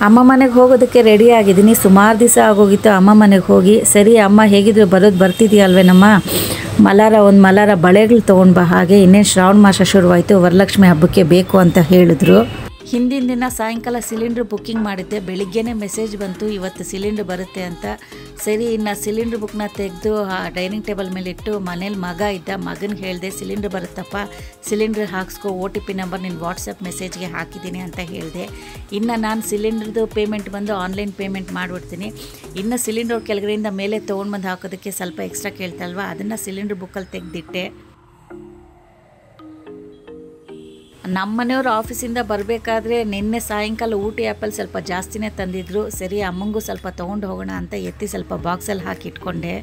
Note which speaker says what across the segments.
Speaker 1: ಅಮ್ಮ ಮನೆಗೆ ಹೋಗೋದಕ್ಕೆ ರೆಡಿ ಆಗಿದ್ದೀನಿ. ಸುಮಾರು ದಿವಸ ಆಗೋಗಿತ್ತು ಅಮ್ಮ ಮನೆಗೆ ಹೋಗಿ. ಸರಿ ಅಮ್ಮ ಹೇಗಿದ್ರು ಬರ್ತಿದೆಯಲ್ವೇನಮ್ಮ, ಒಂದು ಮಲಾರ ಬಳೆಗಳು ತೊಗೊಂಡು ಬಾ, ಹಾಗೆ ಇನ್ನೇನು ಶ್ರಾವಣ ಮಾಸ ಶುರುವಾಯಿತು, ವರಲಕ್ಷ್ಮಿ ಹಬ್ಬಕ್ಕೆ ಬೇಕು ಅಂತ ಹೇಳಿದ್ರು. ಹಿಂದಿನ ದಿನ ಸಾಯಂಕಾಲ ಸಿಲಿಂಡ್ರ್ ಬುಕ್ಕಿಂಗ್ ಮಾಡಿದ್ದೆ. ಬೆಳಿಗ್ಗೆನೇ ಮೆಸೇಜ್ ಬಂತು ಇವತ್ತು ಸಿಲಿಂಡ್ರ್ ಬರುತ್ತೆ ಅಂತ. ಸರಿ ಇನ್ನು ಸಿಲಿಂಡ್ರ್ ಬುಕ್ನ ತೆಗೆದು ಡೈನಿಂಗ್ ಟೇಬಲ್ ಮೇಲೆ ಇಟ್ಟು ಮನೇಲಿ ಮಗ ಇದ್ದ, ಮಗನಿಗೆ ಹೇಳಿದೆ ಸಿಲಿಂಡ್ರ್ ಬರುತ್ತಪ್ಪ, ಸಿಲಿಂಡ್ರ್ ಹಾಕ್ಸ್ಕೊ, OTP ನಂಬರ್ ನಿನ್ನ ವಾಟ್ಸಪ್ ಮೆಸೇಜ್ಗೆ ಹಾಕಿದ್ದೀನಿ ಅಂತ ಹೇಳಿದೆ. ಇನ್ನು ನಾನು ಸಿಲಿಂಡ್ರದ್ದು ಪೇಮೆಂಟ್ ಬಂದು ಆನ್ಲೈನ್ ಪೇಮೆಂಟ್ ಮಾಡಿಬಿಡ್ತೀನಿ. ಇನ್ನು ಸಿಲಿಂಡರ್ ಕೆಳಗಡೆಯಿಂದ ಮೇಲೆ ತೊಗೊಂಡು ಬಂದು ಹಾಕೋದಕ್ಕೆ ಸ್ವಲ್ಪ ಎಕ್ಸ್ಟ್ರಾ ಕೇಳ್ತಲ್ವ, ಅದನ್ನು ಸಿಲಿಂಡ್ರ್ ಬುಕ್ಕಲ್ಲಿ ತೆಗೆದಿಟ್ಟೆ. ನಮ್ಮ ಮನೆಯವರು ಆಫೀಸಿಂದ ಬರಬೇಕಾದ್ರೆ ನಿನ್ನೆ ಸಾಯಂಕಾಲ ಊಟಿ ಆ್ಯಪಲ್ ಸ್ವಲ್ಪ ಜಾಸ್ತಿನೇ ತಂದಿದ್ರು. ಸರಿ ಅಮ್ಮಂಗೂ ಸ್ವಲ್ಪ ತೊಗೊಂಡು ಹೋಗೋಣ ಅಂತ ಎತ್ತಿ ಸ್ವಲ್ಪ ಬಾಕ್ಸಲ್ಲಿ ಹಾಕಿ ಇಟ್ಕೊಂಡೆ.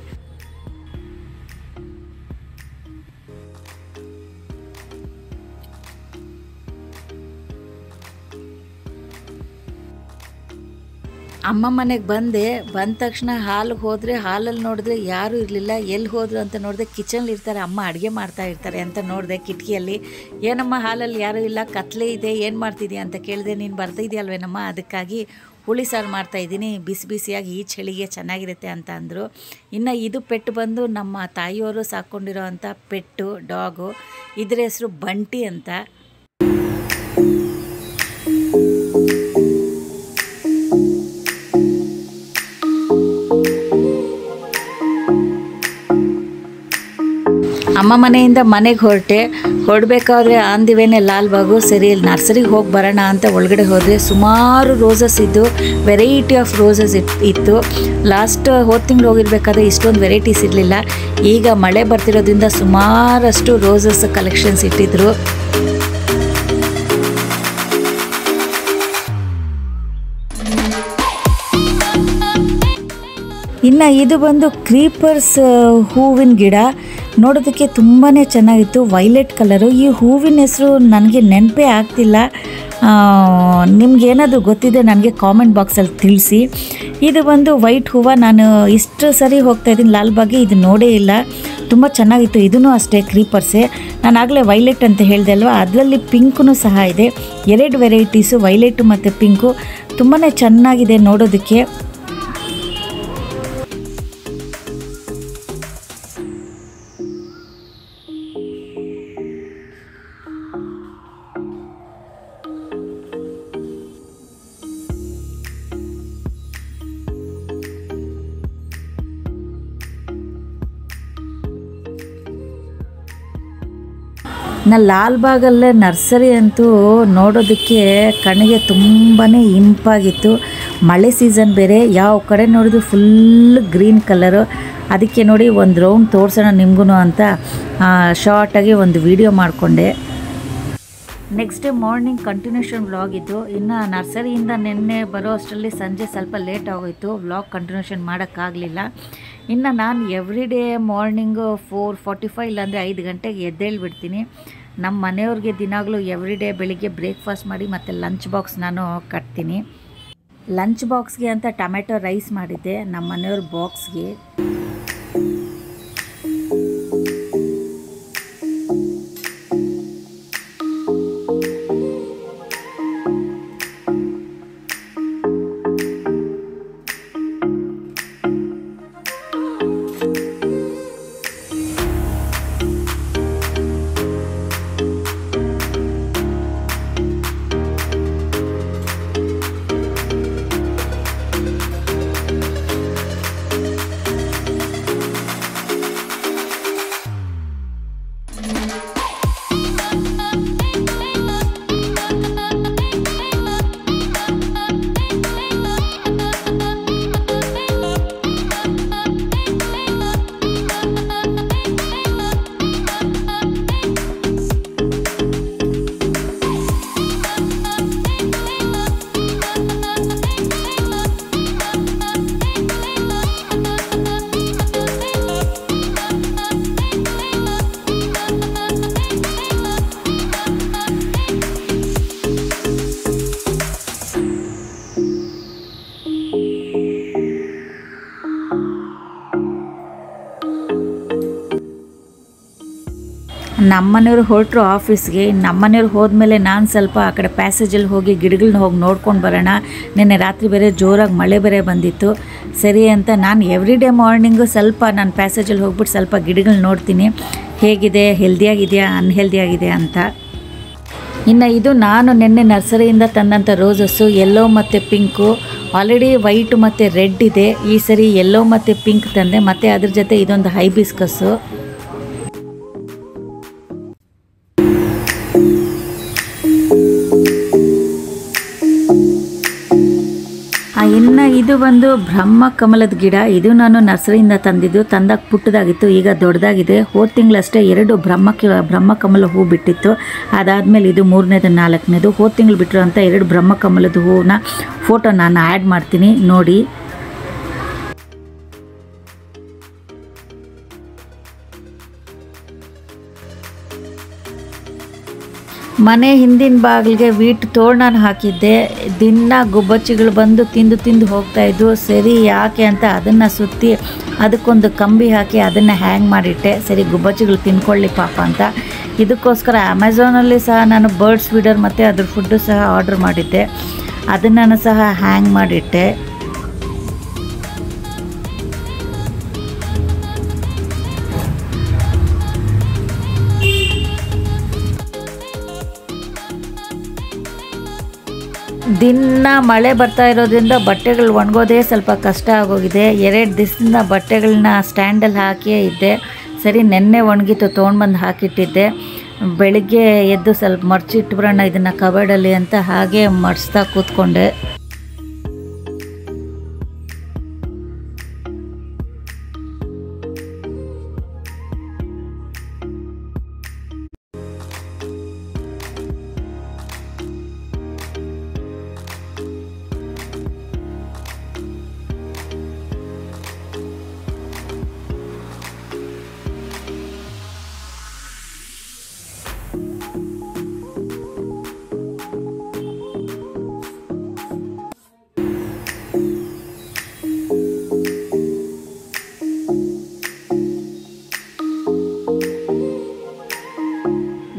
Speaker 1: ಅಮ್ಮ ಮನೆಗೆ ಬಂದ ತಕ್ಷಣ ಹಾಲಿಗೆ ಹೋದರೆ ಹಾಲಲ್ಲಿ ನೋಡಿದ್ರೆ ಯಾರೂ ಇರಲಿಲ್ಲ. ಎಲ್ಲಿ ಹೋದ್ರು ಅಂತ ನೋಡಿದೆ, ಕಿಚನ್ಲಿ ಇರ್ತಾರೆ, ಅಮ್ಮ ಅಡುಗೆ ಮಾಡ್ತಾ ಇರ್ತಾರೆ ಅಂತ ನೋಡಿದೆ ಕಿಟಕಿಯಲ್ಲಿ. ಏನಮ್ಮ ಹಾಲಲ್ಲಿ ಯಾರೂ ಇಲ್ಲ, ಕತ್ಲೆ ಇದೆ, ಏನು ಮಾಡ್ತಿದ್ದೀಯ ಅಂತ ಕೇಳಿದೆ. ನೀನು ಬರ್ತಿದ್ಯಲ್ವೇನಮ್ಮ, ಅದಕ್ಕಾಗಿ ಹುಳಿ ಸಾರು ಮಾಡ್ತಾಯಿದ್ದೀನಿ, ಬಿಸಿ ಬಿಸಿಯಾಗಿ ಈ ಚಳಿಗೆ ಚೆನ್ನಾಗಿರುತ್ತೆ ಅಂತ ಅಂದರು. ಇನ್ನು ಇದು ಪೆಟ್ಟು ಬಂದು ನಮ್ಮ ತಾಯಿಯವರು ಸಾಕ್ಕೊಂಡಿರೋ ಅಂಥ ಪೆಟ್ಟು ಡಾಗು, ಇದರ ಹೆಸರು ಬಂಟಿ ಅಂತ. ಅಮ್ಮ ಮನೆಯಿಂದ ಮನೆಗೆ ಹೊರಡಬೇಕಾದ್ರೆ ಆನ್ ದಿ ವೇನೆ ಲಾಲ್ಬಾಗು. ಸರಿ ಇಲ್ಲಿ ನರ್ಸರಿಗೆ ಹೋಗಿ ಬರೋಣ ಅಂತ ಒಳಗಡೆ ಹೋದರೆ ಸುಮಾರು ರೋಸಸ್ ಇದ್ದು, ವೆರೈಟಿ ಆಫ್ ರೋಸಸ್ ಇತ್ತು. ಲಾಸ್ಟ್ ಹೋದ ತಿಂಗಳು ಹೋಗಿರ್ಬೇಕಾದ್ರೆ ಇಷ್ಟೊಂದು ವೆರೈಟೀಸ್ ಇರಲಿಲ್ಲ. ಈಗ ಮಳೆ ಬರ್ತಿರೋದ್ರಿಂದ ಸುಮಾರಷ್ಟು ರೋಸಸ್ ಕಲೆಕ್ಷನ್ಸ್ ಇಟ್ಟಿದ್ರು. ಇನ್ನು ಇದು ಬಂದು ಕ್ರೀಪರ್ಸ್ ಹೂವಿನ ಗಿಡ, ನೋಡೋದಕ್ಕೆ ತುಂಬಾ ಚೆನ್ನಾಗಿತ್ತು, ವೈಲೆಟ್ ಕಲರು. ಈ ಹೂವಿನ ಹೆಸರು ನನಗೆ ನೆನಪೇ ಆಗ್ತಿಲ್ಲ. ನಿಮಗೇನಾದರೂ ಗೊತ್ತಿದೆ ನನಗೆ ಕಾಮೆಂಟ್ ಬಾಕ್ಸಲ್ಲಿ ತಿಳಿಸಿ. ಇದು ಬಂದು ವೈಟ್ ಹೂವು. ನಾನು ಇಷ್ಟು ಸರಿ ಹೋಗ್ತಾಯಿದ್ದೀನಿ ಲಾಲ್ಬಾಗ್ಗೆ, ಇದು ನೋಡೇ ಇಲ್ಲ. ತುಂಬ ಚೆನ್ನಾಗಿತ್ತು. ಇದೂ ಅಷ್ಟೇ ಕ್ರೀಪರ್ಸೇ. ನಾನು ಆಗಲೇ ವೈಲೆಟ್ ಅಂತ ಹೇಳಿದೆ ಅಲ್ವಾ, ಅದರಲ್ಲಿ ಪಿಂಕೂ ಸಹ ಇದೆ. 2 ವೆರೈಟೀಸು, ವೈಲೆಟು ಮತ್ತು ಪಿಂಕು. ತುಂಬಾ ಚೆನ್ನಾಗಿದೆ ನೋಡೋದಕ್ಕೆ. ಲಾಲ್ಬಾಗಲ್ಲೇ ನರ್ಸರಿ ಅಂತೂ ನೋಡೋದಕ್ಕೆ ಕಣ್ಣಿಗೆ ತುಂಬಾ ಇಂಪಾಗಿತ್ತು. ಮಳೆ ಸೀಸನ್ ಬೇರೆ, ಯಾವ ಕಡೆ ನೋಡಿದ್ರು ಫುಲ್ ಗ್ರೀನ್ ಕಲರು. ಅದಕ್ಕೆ ನೋಡಿ ಒಂದು ರೌಂಡ್ ತೋರಿಸೋಣ ನಿಮಗೂ ಅಂತ ಶಾರ್ಟಾಗಿ ಒಂದು ವಿಡಿಯೋ ಮಾಡಿಕೊಂಡೆ. Next day morning continuation vlog ಇತ್ತು. ಇನ್ನು ನರ್ಸರಿಯಿಂದ ನಿನ್ನೆ ಬರೋ ಅಷ್ಟರಲ್ಲಿ ಸಂಜೆ ಸ್ವಲ್ಪ ಲೇಟ್ ಆಗೋಯಿತು, ವ್ಲಾಗ್ ಕಂಟಿನ್ಯೂಷನ್ ಮಾಡೋಕ್ಕಾಗಲಿಲ್ಲ. ಇನ್ನು ನಾನು ಎವ್ರಿ ಡೇ ಮಾರ್ನಿಂಗು 4:45 ಇಲ್ಲಾಂದರೆ 5 ಗಂಟೆಗೆ ಎದ್ದೇಳ್ಬಿಡ್ತೀನಿ. ನಮ್ಮ ಮನೆಯವ್ರಿಗೆ ದಿನಾಗಲೂ ಎವ್ರಿ ಡೇ ಬೆಳಿಗ್ಗೆ ಬ್ರೇಕ್ಫಾಸ್ಟ್ ಮಾಡಿ ಮತ್ತು ಲಂಚ್ ಬಾಕ್ಸ್ ನಾನು ಕಟ್ತೀನಿ. ಲಂಚ್ ಬಾಕ್ಸ್ಗೆ ಅಂತ ಟೊಮೆಟೊ ರೈಸ್ ಮಾಡಿದ್ದೆ ನಮ್ಮ ಮನೆಯವ್ರ ಬಾಕ್ಸ್ಗೆ. ನಮ್ಮನೆಯವ್ರು ಹೊರಟರು ಆಫೀಸ್ಗೆ. ನಮ್ಮನೆಯವ್ರು ಹೋದ್ಮೇಲೆ ನಾನು ಸ್ವಲ್ಪ ಆ ಕಡೆ ಪ್ಯಾಸೇಜಲ್ಲಿ ಹೋಗಿ ಗಿಡಗಳನ್ನ ಹೋಗಿ ನೋಡ್ಕೊಂಡು ಬರೋಣ. ನಿನ್ನೆ ರಾತ್ರಿ ಬೇರೆ ಜೋರಾಗಿ ಮಳೆ ಬೇರೆ ಬಂದಿತ್ತು. ಸರಿ ಅಂತ ನಾನು ಎವ್ರಿ ಡೇ ಮಾರ್ನಿಂಗು ಸ್ವಲ್ಪ ನಾನು ಪ್ಯಾಸೇಜಲ್ಲಿ ಹೋಗ್ಬಿಟ್ಟು ಸ್ವಲ್ಪ ಗಿಡಗಳನ್ನ ನೋಡ್ತೀನಿ, ಹೇಗಿದೆ, ಹೆಲ್ದಿಯಾಗಿದೆಯಾ ಅನ್ಹೆಲ್ದಿಯಾಗಿದೆ ಅಂತ. ಇನ್ನು ಇದು ನಾನು ನಿನ್ನೆ ನರ್ಸರಿಯಿಂದ ತಂದಂಥ ರೋಸಸ್ಸು, ಯೆಲ್ಲೋ ಮತ್ತು ಪಿಂಕು. ಆಲ್ರೆಡಿ ವೈಟ್ ಮತ್ತು ರೆಡ್ ಇದೆ, ಈ ಸರಿ ಯೆಲ್ಲೋ ಮತ್ತು ಪಿಂಕ್ ತಂದೆ, ಮತ್ತು ಅದ್ರ ಜೊತೆ ಇದೊಂದು ಹೈಬಿಸ್ಕಸ್ಸು. ಇನ್ನು ಇದು ಒಂದು ಬ್ರಹ್ಮ ಕಮಲದ ಗಿಡ. ಇದು ನಾನು ನರ್ಸರಿಯಿಂದ ತಂದಿದ್ದು. ತಂದಾಗ ಪುಟ್ಟದಾಗಿತ್ತು, ಈಗ ದೊಡ್ಡದಾಗಿದೆ. ಹೋದ ತಿಂಗಳಷ್ಟೇ 2 ಬ್ರಹ್ಮ ಕಮಲ ಹೂ ಬಿಟ್ಟಿತ್ತು. ಅದಾದಮೇಲೆ ಇದು 3ನೇದು 4ನೇದು. ಹೋದ ತಿಂಗಳು ಬಿಟ್ಟಿರೋಂಥ 2 ಬ್ರಹ್ಮ ಕಮಲದ ಹೂವನ್ನ ಫೋಟೋ ನಾನು ಆ್ಯಡ್ ಮಾಡ್ತೀನಿ ನೋಡಿ. ಮನೆ ಹಿಂದಿನ ಬಾಗಿಲಿಗೆ ವೀಟ್ ತೋರಣ ಹಾಕಿದ್ದೆ. ದಿನ ಗುಬ್ಬಚ್ಚಿಗಳು ಬಂದು ತಿಂದು ಹೋಗ್ತಾಯಿದ್ವು. ಸರಿ ಯಾಕೆ ಅಂತ ಅದನ್ನು ಸುತ್ತಿ ಅದಕ್ಕೊಂದು ಕಂಬಿ ಹಾಕಿ ಅದನ್ನು ಹ್ಯಾಂಗ್ ಮಾಡಿಟ್ಟೆ. ಸರಿ ಗುಬ್ಬಚ್ಚಿಗಳು ತಿನ್ಕೊಳ್ಳಿ ಪಾಪ ಅಂತ. ಇದಕ್ಕೋಸ್ಕರ ಅಮೆಝಾನಲ್ಲಿ ಸಹ ನಾನು ಬರ್ಡ್ಸ್ ಫೀಡರ್ ಮತ್ತು ಅದ್ರ ಫುಡ್ಡು ಸಹ ಆರ್ಡ್ರ್ ಮಾಡಿದ್ದೆ. ಅದನ್ನು ಸಹ ಹ್ಯಾಂಗ್ ಮಾಡಿಟ್ಟೆ. ದಿನ ಮಳೆ ಬರ್ತಾ ಇರೋದ್ರಿಂದ ಬಟ್ಟೆಗಳು ಒಣಗೋದೇ ಸ್ವಲ್ಪ ಕಷ್ಟ ಆಗೋಗಿದೆ. 2 ದಿವಸದಿಂದ ಬಟ್ಟೆಗಳನ್ನ ಸ್ಟ್ಯಾಂಡಲ್ಲಿ ಹಾಕಿಯೇ ಇದ್ದೆ. ಸರಿ ನೆನ್ನೆ ಒಣಗಿತ್ತು, ತೊಗೊಂಡ್ಬಂದು ಹಾಕಿಟ್ಟಿದ್ದೆ. ಬೆಳಿಗ್ಗೆ ಎದ್ದು ಸ್ವಲ್ಪ ಮಡಚಿಟ್ಬಿಡೋಣ ಇದನ್ನು ಕಬರ್ಡಲ್ಲಿ ಅಂತ ಹಾಗೆ ಮಡಿಸ್ತಾ ಕೂತ್ಕೊಂಡೆ.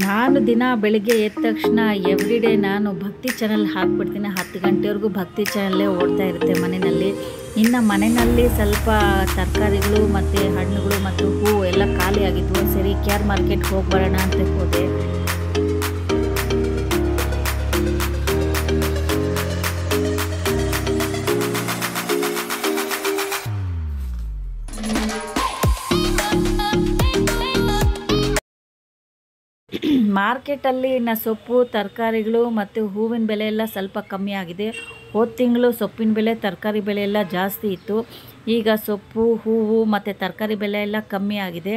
Speaker 1: ನಾನು ದಿನ ಬೆಳಿಗ್ಗೆ ಎದ್ದ ತಕ್ಷಣ ಎವ್ರಿ ಡೇ ನಾನು ಭಕ್ತಿ ಚಾನಲ್ ಹಾಕ್ಬಿಡ್ತೀನಿ. 10 ಗಂಟೆವರೆಗೂ ಭಕ್ತಿ ಚಾನಲ್ಲೇ ಓಡ್ತಾ ಇರುತ್ತೆ ಮನೆಯಲ್ಲಿ. ಇನ್ನು ಮನೆಯಲ್ಲಿ ಸ್ವಲ್ಪ ತರಕಾರಿಗಳು ಮತ್ತು ಹಣ್ಣುಗಳು ಮತ್ತು ಹೂವು ಎಲ್ಲ ಖಾಲಿ ಆಗಿದ್ವು. ಸರಿ ಕ್ಯಾರ್ ಮಾರ್ಕೆಟ್ಗೆ ಹೋಗಿ ಬರೋಣ ಅಂತ ಹೋದೆ. ಮಾರ್ಕೆಟಲ್ಲಿ ಇನ್ನು ಸೊಪ್ಪು ತರಕಾರಿಗಳು ಮತ್ತು ಹೂವಿನ ಬೆಲೆ ಎಲ್ಲ ಸ್ವಲ್ಪ ಕಮ್ಮಿ ಆಗಿದೆ. ಹೋದ ತಿಂಗಳು ಸೊಪ್ಪಿನ ಬೆಲೆ ತರಕಾರಿ ಬೆಲೆ ಎಲ್ಲ ಜಾಸ್ತಿ ಇತ್ತು. ಈಗ ಸೊಪ್ಪು ಹೂವು ಮತ್ತು ತರಕಾರಿ ಬೆಲೆ ಎಲ್ಲ ಕಮ್ಮಿ ಆಗಿದೆ.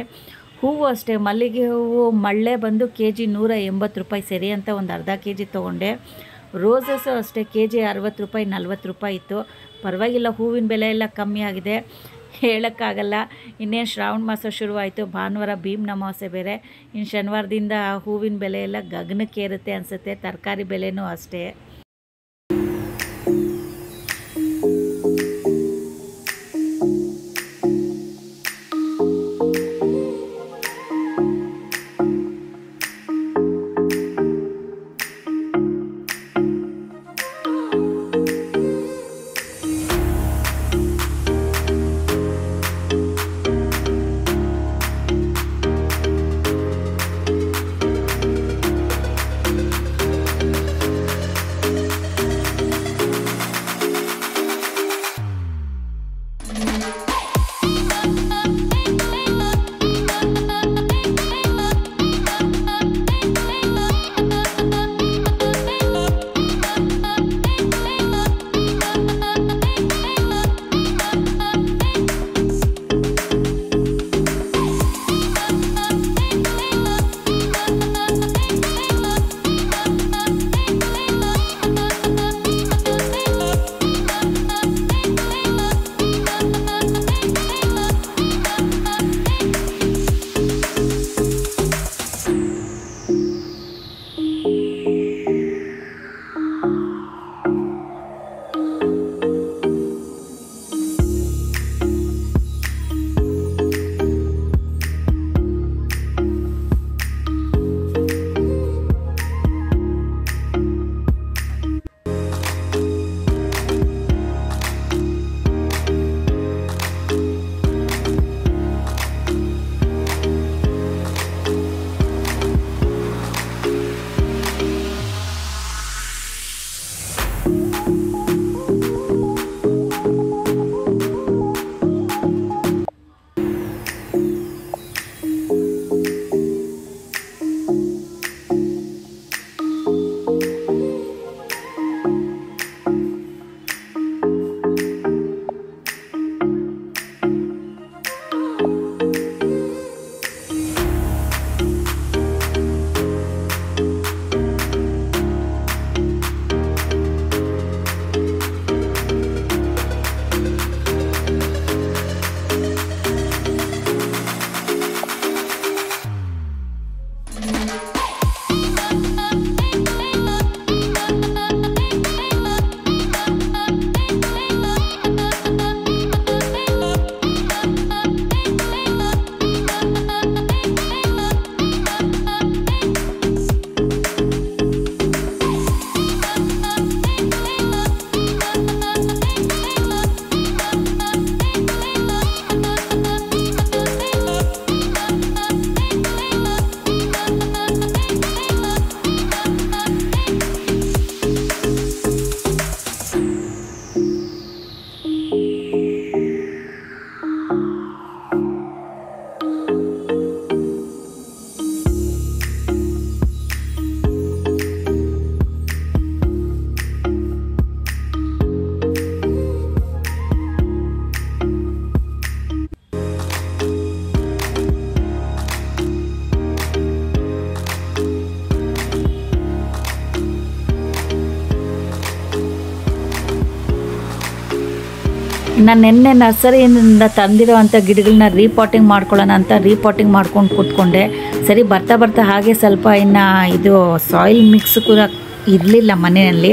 Speaker 1: ಹೂವು ಅಷ್ಟೇ, ಮಲ್ಲಿಗೆ ಹೂವು ಮಳ್ಳೆ ಬಂದು ಕೆಜಿ 180 ರೂಪಾಯಿ. ಸರಿ ಅಂತ ಒಂದು ಅರ್ಧ ಕೆಜಿ ತೊಗೊಂಡೆ. ರೋಸಸ್ಸು ಅಷ್ಟೇ ಕೆಜಿ 60 ರೂಪಾಯಿ 40 ರೂಪಾಯಿ ಇತ್ತು. ಪರವಾಗಿಲ್ಲ, ಹೂವಿನ ಬೆಲೆ ಎಲ್ಲ ಕಮ್ಮಿ ಆಗಿದೆ. ಹೇಳೋಕ್ಕಾಗಲ್ಲ, ಇನ್ನೇನು ಶ್ರಾವಣ ಮಾಸ ಶುರುವಾಯಿತು. ಭಾನುವಾರ ಭೀಮ್ ಅಮಾವಾಸ್ಯೆ ಬೇರೆ. ಇನ್ನು ಶನಿವಾರದಿಂದ ಹೂವಿನ ಬೆಲೆ ಎಲ್ಲ ಗಗನಕ್ಕೇರುತ್ತೆ ಅನಿಸುತ್ತೆ. ತರಕಾರಿ ಬೆಲೆನೂ ಅಷ್ಟೇ. ನಾನು ನಿನ್ನೆ ನರ್ಸರಿಯಿಂದ ತಂದಿರೋ ಅಂಥ ಗಿಡಗಳನ್ನ ರೀಪಾಟಿಂಗ್ ಮಾಡ್ಕೊಳ್ಳೋಣ ಅಂತ ರೀಪಾಟಿಂಗ್ ಮಾಡ್ಕೊಂಡು ಕೂತ್ಕೊಂಡೆ. ಸರಿ ಬರ್ತಾ ಬರ್ತಾ ಹಾಗೆ ಸ್ವಲ್ಪ ಇನ್ನು ಇದು ಸಾಯಿಲ್ ಮಿಕ್ಸ್ ಕೂಡ ಇರಲಿಲ್ಲ ಮನೆಯಲ್ಲಿ,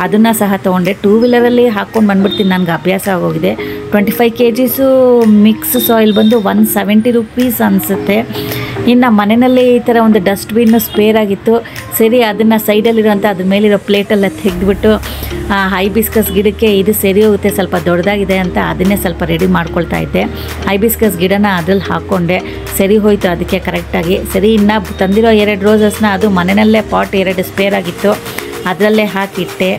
Speaker 1: ಅದನ್ನು ಸಹ ತೊಗೊಂಡೆ. 2 ವೀಲರಲ್ಲಿ ಹಾಕ್ಕೊಂಡು ಬಂದುಬಿಡ್ತೀನಿ, ನನಗೆ ಅಭ್ಯಾಸ ಆಗೋಗಿದೆ. 25 kgs ಮಿಕ್ಸ್ ಸಾಯಿಲ್ ಬಂದು 170 ರೂಪೀಸ್ ಅನಿಸುತ್ತೆ. ಇನ್ನು ಮನೆಯಲ್ಲಿ ಈ ಥರ ಒಂದು ಡಸ್ಟ್ಬಿನ್ ಸ್ಪೇರ್ ಆಗಿತ್ತು. ಸರಿ ಅದನ್ನು ಸೈಡಲ್ಲಿರೋಂಥ ಅದ್ರ ಮೇಲಿರೋ ಪ್ಲೇಟೆಲ್ಲ ತೆಗೆದುಬಿಟ್ಟು ಹೈಬಿಸ್ಕಸ್ ಗಿಡಕ್ಕೆ ಇದು ಸರಿ ಹೋಗುತ್ತೆ, ಸ್ವಲ್ಪ ದೊಡ್ಡದಾಗಿದೆ ಅಂತ ಅದನ್ನೇ ಸ್ವಲ್ಪ ರೆಡಿ ಮಾಡ್ಕೊಳ್ತಾ ಇದ್ದೆ. ಹೈಬಿಸ್ಕಸ್ ಗಿಡನ ಅದ್ರಲ್ಲಿ ಹಾಕ್ಕೊಂಡೆ, ಸರಿ ಹೋಯಿತು ಅದಕ್ಕೆ ಕರೆಕ್ಟಾಗಿ. ಸರಿ ಇನ್ನು ತಂದಿರೋ 2 ರೋಸಸ್ನ ಅದು ಮನೆಯಲ್ಲೇ ಪಾಟ್ 2 ಸ್ಪೇರ್ ಆಗಿತ್ತು, ಅದರಲ್ಲೇ ಹಾಕಿಟ್ಟೆ.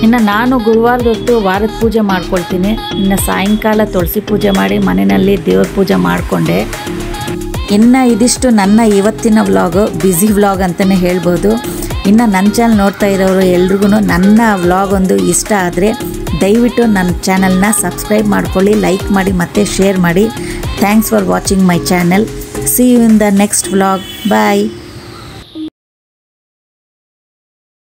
Speaker 1: ಇನ್ನು ನಾನು ಗುರುವಾರದ ಹೊತ್ತು ವಾರದ ಪೂಜೆ ಮಾಡ್ಕೊಳ್ತೀನಿ. ಇನ್ನು ಸಾಯಂಕಾಲ ತುಳಸಿ ಪೂಜೆ ಮಾಡಿ ಮನೆಯಲ್ಲಿ ದೇವ್ರ ಪೂಜೆ ಮಾಡಿಕೊಂಡೆ. ಇನ್ನು ಇದಿಷ್ಟು ನನ್ನ ಇವತ್ತಿನ ವ್ಲಾಗು, ಬ್ಯುಸಿ ವ್ಲಾಗ್ ಅಂತಲೇ ಹೇಳ್ಬೋದು. ಇನ್ನು ನನ್ನ ಚಾನಲ್ ನೋಡ್ತಾ ಇರೋರು ಎಲ್ರಿಗೂ ನನ್ನ ವ್ಲಾಗ್ ಒಂದು ಇಷ್ಟ ಆದರೆ ದಯವಿಟ್ಟು ನನ್ನ ಚಾನಲ್ನ ಸಬ್ಸ್ಕ್ರೈಬ್ ಮಾಡ್ಕೊಳ್ಳಿ, ಲೈಕ್ ಮಾಡಿ ಮತ್ತು ಶೇರ್ ಮಾಡಿ. Thanks for watching my channel. See you in the next vlog. Bye.